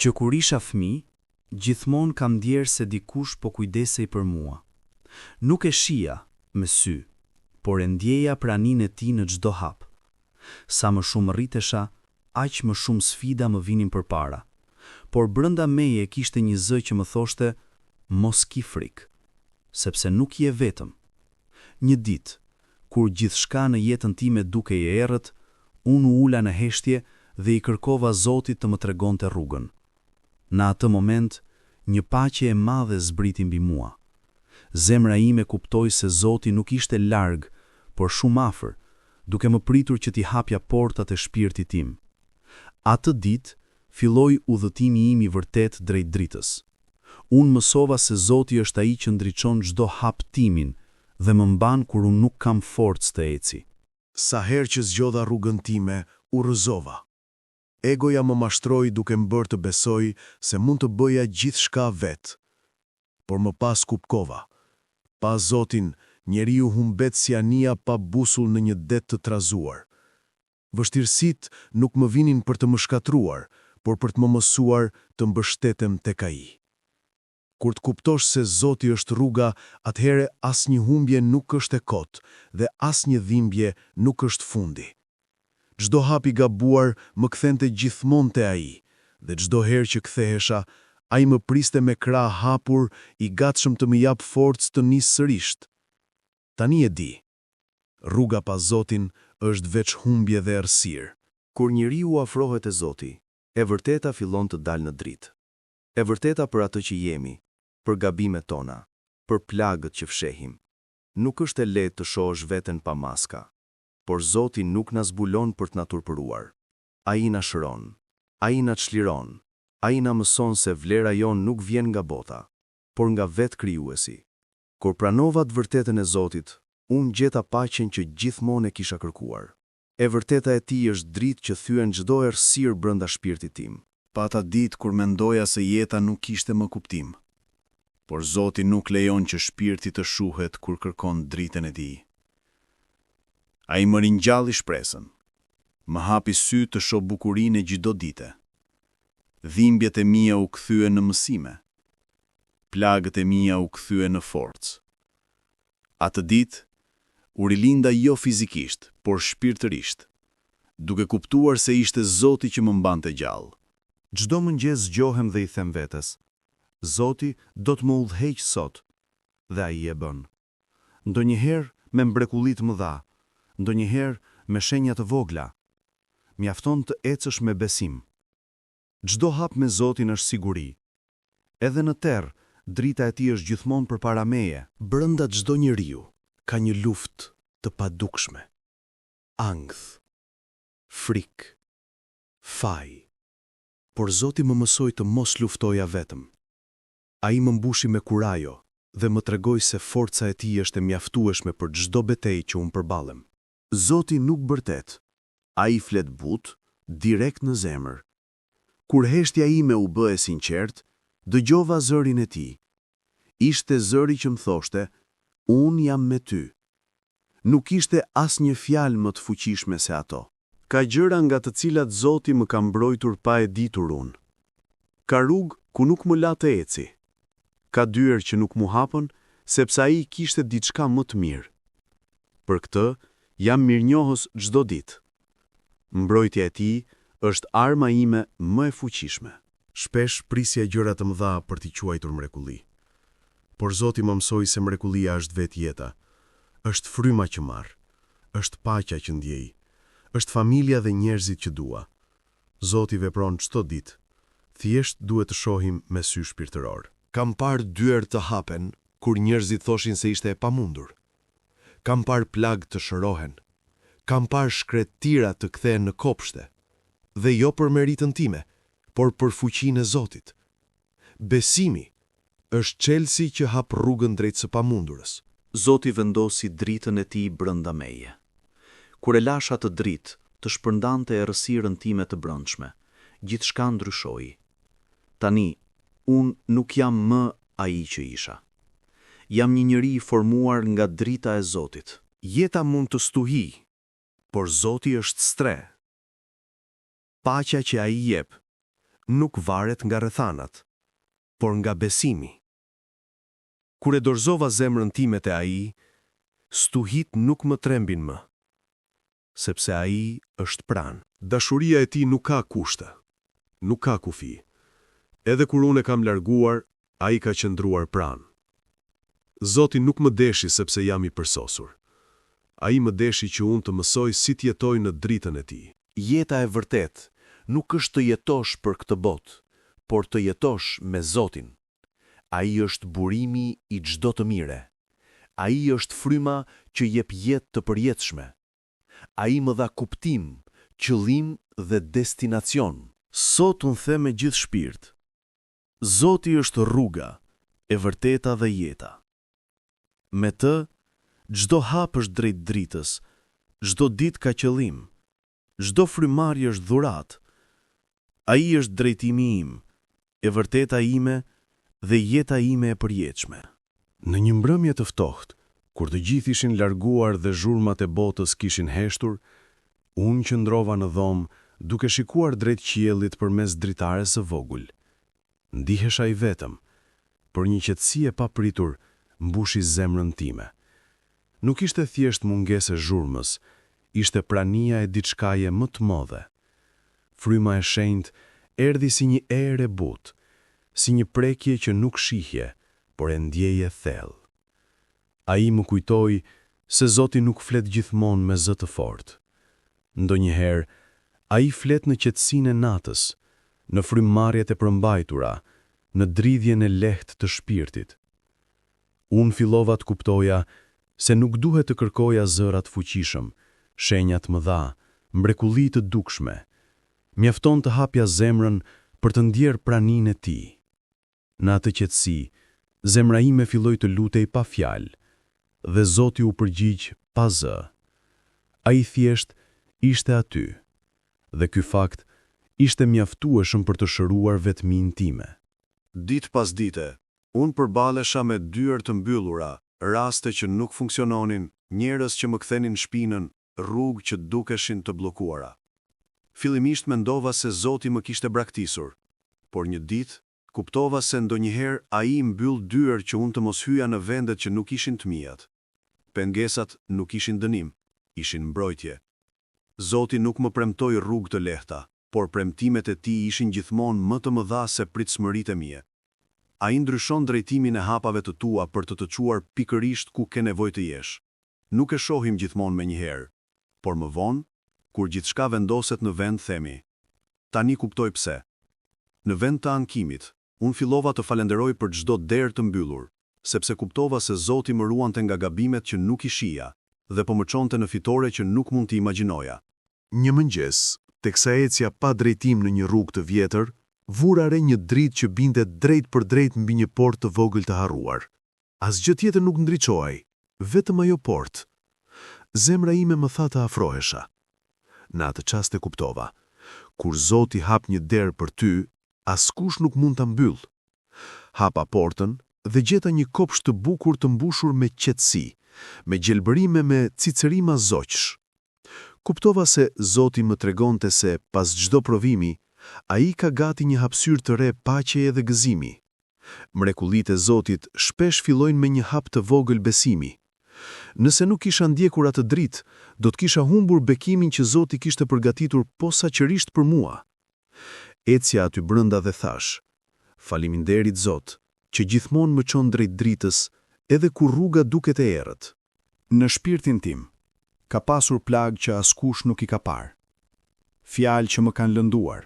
që kur isha fëmijë, gjithmonë kam ndjerë se dikush po kujdesej për mua. Nuk e shija me sy, por e ndjeja praninë e tij në çdo hap. Sa më shumë rritesha, aq më shumë sfida më vinin përpara. Por brenda meje kishte një zë që më thoshte, mos ki frikë, sepse nuk je vetëm. Një ditë, kur gjithçka në jetën time dukej e errët, unë u ula në heshtje dhe i kërkova Zotit të më tregonte rrugën. Në atë moment, një paqe e madhe zbriti mbi mua. Zemra ime kuptoi se Zoti nuk ishte larg, por shumë afër, duke më pritur që t'i hapja portat e shpirtit tim. Atë ditë filloi udhëtimi im i vërtet drejt dritës. Unë mësova se Zoti është ai që ndriçon çdo hap timin dhe më mban kur unë nuk kam forcë të eci. Sa herë që zgjodha rrugën time, u rrëzova. Egoja më mashtroi duke më bërë të besoj se mund të bëja gjithçka vetë. Por më pas kupkova. Pa Zotin, njeriu humbet si ania pa busull në një det të trazuar. Vështirësitë nuk më vinin për të më shkatruar, por për të më mësuar të mbështetem tek ai. Kur të kuptosh se Zoti është rruga, atëherë asnjë humbje nuk është e kotë dhe asnjë dhimbje nuk është fundi. Çdo hap i gabuar më kthente gjithmonë te ai, dhe çdo herë që kthehesha, ai më priste me krah hapur, i gatshëm të më jap forcë të nis sërish. Tani e di. Rruga pa Zotin është veç humbje dhe errësirë. Kur njeriu afrohet te Zoti, e vërteta fillon të dalë në dritë. E vërteta për atë që jemi, për gabimet tona, për plagët që fshehim. Nuk është e lehtë të shohësh veten pa maska, por Zoti nuk na zbulon për të na turpëruar. Ai na shëron, ai na çliron, ai na mëson se vlera jon nuk vjen nga bota, por nga vetë Krijuesi. Kur pranova të vërtetën e Zotit, unë gjeta paqen që gjithmonë e kisha kërkuar. E vërteta e tij është dritë që thyen çdo errësirë brenda shpirtit tim. Pata ditë kur mendoja se jeta nuk kishte më kuptim. Por Zoti nuk lejon që shpirti të shuhet kur kërkon dritën e tij. Ai më ringjalli shpresën. Më hapi sy të shoh bukurinë e çdo dite. Dhimbjet e mia u kthyen në mësime. Plagët e mia u kthyen në forcë. Atë ditë u rilinda jo fizikisht, por shpirtërisht, duke kuptuar se ishte Zoti që më mbante gjallë. Çdo mëngjes zgjohem dhe i them vetes, Zoti do të më udhëheq sot, dhe ai e bën. Ndonjëherë me mrekulli të mëdha, ndonjëherë me shenja të vogla. Mjafton të ecësh me besim. Çdo hap me Zotin është siguri. Edhe në terr, drita e tij është gjithmonë përpara meje. Brenda çdo njeriu ka një luftë të padukshme. Ankth, frikë, faj. Por Zoti më mësoi të mos luftoja vetëm. Ai më mbushi me kurajo dhe më tregoi se forca e tij është e mjaftueshme për çdo betejë që unë përballem. Zoti nuk bërtet. Ai flet butë, direkt në zemër. Kur heshtja ime u bë e sinqert, dëgjova zërin e tij. Ishte zëri që më thoshte, unë jam me ty. Nuk ishte asnjë fjalë më të fuqishme se ato. Ka gjëra nga të cilat Zoti më ka mbrojtur pa e ditur unë. Ka rrugë ku nuk më la të eci. Ka dyer që nuk mu hapën, sepse ai kishte diçka më të mirë. Për këtë, jam mirënjohës çdo ditë. Mbrojtja e tij është arma ime më e fuqishme. Shpesh prisja gjëra të mëdha për t'i quajtur mrekulli. Por Zoti më mësoi se mrekullia është vetë jeta. Është fryma që marr, është paqja që ndjej, është familja dhe njerëzit që dua. Zoti vepron çdo ditë. Thjesht duhet të shohim me sy shpirtëror. Kam parë dyer të hapen kur njerëzit thoshin se ishte e pamundur. Kam parë plagë të shërohen. Kam parë shkretëtira të kthehen në kopshte. Dhe jo për meritën time, por për fuqinë e Zotit. Besimi është çelësi që hap rrugën drejt së pamundurës. Zoti vendosi dritën e tij brenda meje. Kur e lash atë dritë, të shpërndante errësirën time të brendshme, gjithçka ndryshoi. Tani, unë nuk jam më ai që isha. Jam një njeri i formuar nga drita e Zotit. Jeta mund të stuhi, por Zoti është stre. Paqja që ai jep nuk varet nga rrethanat, por nga besimi. Kur e dorëzova zemrën time te ai, stuhit nuk më trembin më, sepse ai është pranë. Dashuria e tij nuk ka kushte, nuk ka kufi. Edhe kur unë e kam larguar, ai ka qëndruar pranë. Zoti nuk më deshi sepse jam i përsosur. Ai më deshi që unë të mësoj si të jetoj në dritën e tij. Jeta e vërtet nuk është të jetosh për këtë botë, por të jetosh me Zotin. Ai është burimi i çdo të mire. Ai është fryma që jep jetë të përjetshme. Ai më dha kuptim, qëllim dhe destinacion. Sot unë the me gjithë shpirt. Zoti është rruga, e vërteta dhe jeta. Me të, çdo hap është drejt dritës, çdo ditë ka qëllim, çdo frymarrje është dhuratë. Ai është drejtimi im, e vërteta ime dhe jeta ime e përjetshme. Në një mbrëmje të ftohtë, kur të gjithë ishin larguar dhe zhurmat e botës kishin heshtur, unë qëndrova në dhomë duke shikuar drejt qiellit përmes dritares së vogël. Ndihesha i vetëm, por një qetësi e papritur mbushi zemrën time. Nuk ishte thjesht mungesë e zhurmës, ishte prania e diçkaje më të madhe. Fryma e shenjtë erdhi si një erë e butë, si një prekje që nuk shihje, por e ndjeje thellë. Ai më kujtoi se Zoti nuk flet gjithmonë me zë të fortë. Ndonjëherë, ai flet në qetësinë e natës, në frymëmarrjet e përmbajtura, në dridhjen e lehtë të shpirtit. Unë fillova të kuptoja se nuk duhet të kërkoja zërat fuqishëm, shenjat më dha, mrekulli të dukshme. Mjafton të hapja zemrën për të ndjerë praninë e tij. Në atë qetësi, zemra ime filloi të lutej pa fjalë, dhe Zoti u përgjigj pa zë. Ai thjesht ishte aty, dhe ky fakt ishte mjaftueshëm për të shëruar vetminë time. Ditë pas dite, unë përballesha me dyert të mbyllura, raste që nuk funksiononin, njerëz që më kthenin shpinën, rrugë që dukeshin të bllokuara. Fillimisht mendova se Zoti më kishte braktisur, por një ditë kuptova se ndonjëherë ai mbyll dyert që unë të mos hyja në vendet që nuk ishin të mijat. Pengesat nuk ishin dënim, ishin mbrojtje. Zoti nuk më premtoi rrugë të lehta, por premtimet e tij ishin gjithmonë më të mëdha se pritshmëritë e mia. Ai ndryshon drejtimin e hapave të tua për të çuar pikërisht ku ke nevojë të jesh. Nuk e shohim gjithmonë me njëherë, por më vonë, kur gjithçka vendoset në vend, themi: tani kuptoj pse. Në vend të ankimit, unë fillova të falenderoj për çdo derë të mbyllur, sepse kuptova se Zoti më ruante nga gabimet që nuk i shija dhe po më çonte në fitore që nuk mund t'i imagjinoja. Një mëngjes, teksa ecja pa drejtim në një rrugë të vjetër, vura re një dritë që binte drejt për drejt mbi një portë të vogël të harruar. Asgjë tjetër nuk ndriçohej, vetëm ajo portë. Zemra ime më tha të afrohesha. Në atë çast e kuptova, kur Zoti hap një derë për ty, askush nuk mund ta mbyll. Hapa portën dhe gjeta një kopsht të bukur të mbushur me qetësi, me gjelbërime me cicërima zogjsh. Kuptova se Zoti më tregonte se pas çdo provimi, ai ka gati një hapësyrë të re paqeje dhe gëzimi. Mrekullitë e Zotit shpesh fillojnë me një hap të vogël besimi. Nëse nuk kisha ndjekur atë dritë, do të kisha humbur bekimin që Zoti kishte përgatitur posaçërisht për mua. Ecja aty brenda dhe thash: faleminderit Zot, që gjithmonë më çon drejt dritës, edhe kur rruga duket e errët. Në shpirtin tim, ka pasur plagë që askush nuk i ka parë. Fjalë që më kanë lënduar,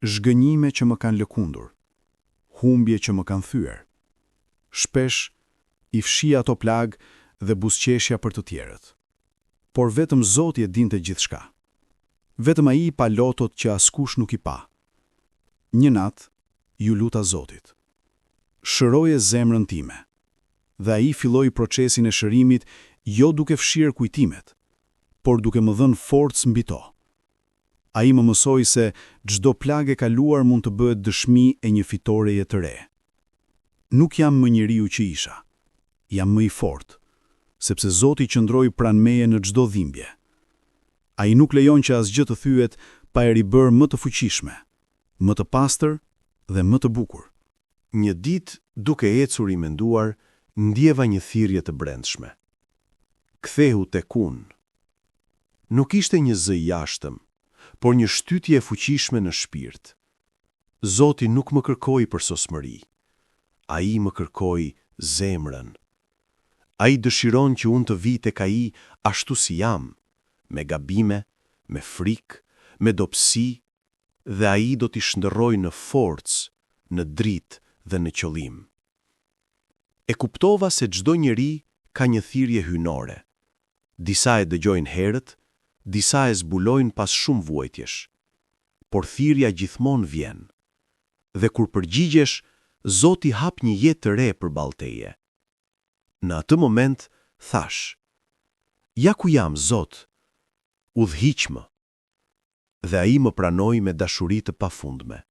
zhgënjime që më kanë lëkundur, humbje që më kanë thyer. Shpesh i fshi ato plagë dhe buzëqeshja për të tjerët. Por vetëm Zoti e dinte gjithçka. Vetëm ai pa lotot që askush nuk i pa. Një natë, ju luta Zotit: shëroje zemrën time. Dhe ai filloi procesin e shërimit jo duke fshirë kujtimet, por duke më dhënë forcë mbi to. Ai më mësoi se çdo plagë e kaluar mund të bëhet dëshmi e një fitoreje të re. Nuk jam më njeriu që isha. Jam më i fortë, sepse Zoti qëndroi pranë meje në çdo dhimbje. Ai nuk lejon që asgjë të thyet pa e ribërë më të fuqishme. më të pastër dhe më të bukur. Një ditë, duke ecur I menduar, ndjeva një thirrje të brendshme. Kthehu tek unë. Nuk ishte një zë jashtëm, por një shtytje e fuqishme në shpirt. Zoti nuk më kërkoi për sosmëri. Ai më kërkoi zemrën. Ai dëshiron që unë të vi tek ai ashtu si jam, me gabime, me frikë, me dobësi, dhe ai do t'i shndërroj në forcë, në dritë dhe në qëllim. E kuptova se çdo njeri ka një thirrje hynore. Disa e dëgjojnë herët, disa e zbulojnë pas shumë vuajtjesh. Por thirrja gjithmonë vjen. Dhe kur përgjigjesh, Zoti hap një jetë të re përballë teje. Në atë moment thash: "Ja ku jam, Zot, udhhiq-më." Dhe ai më pranoi me dashuri të pafundme.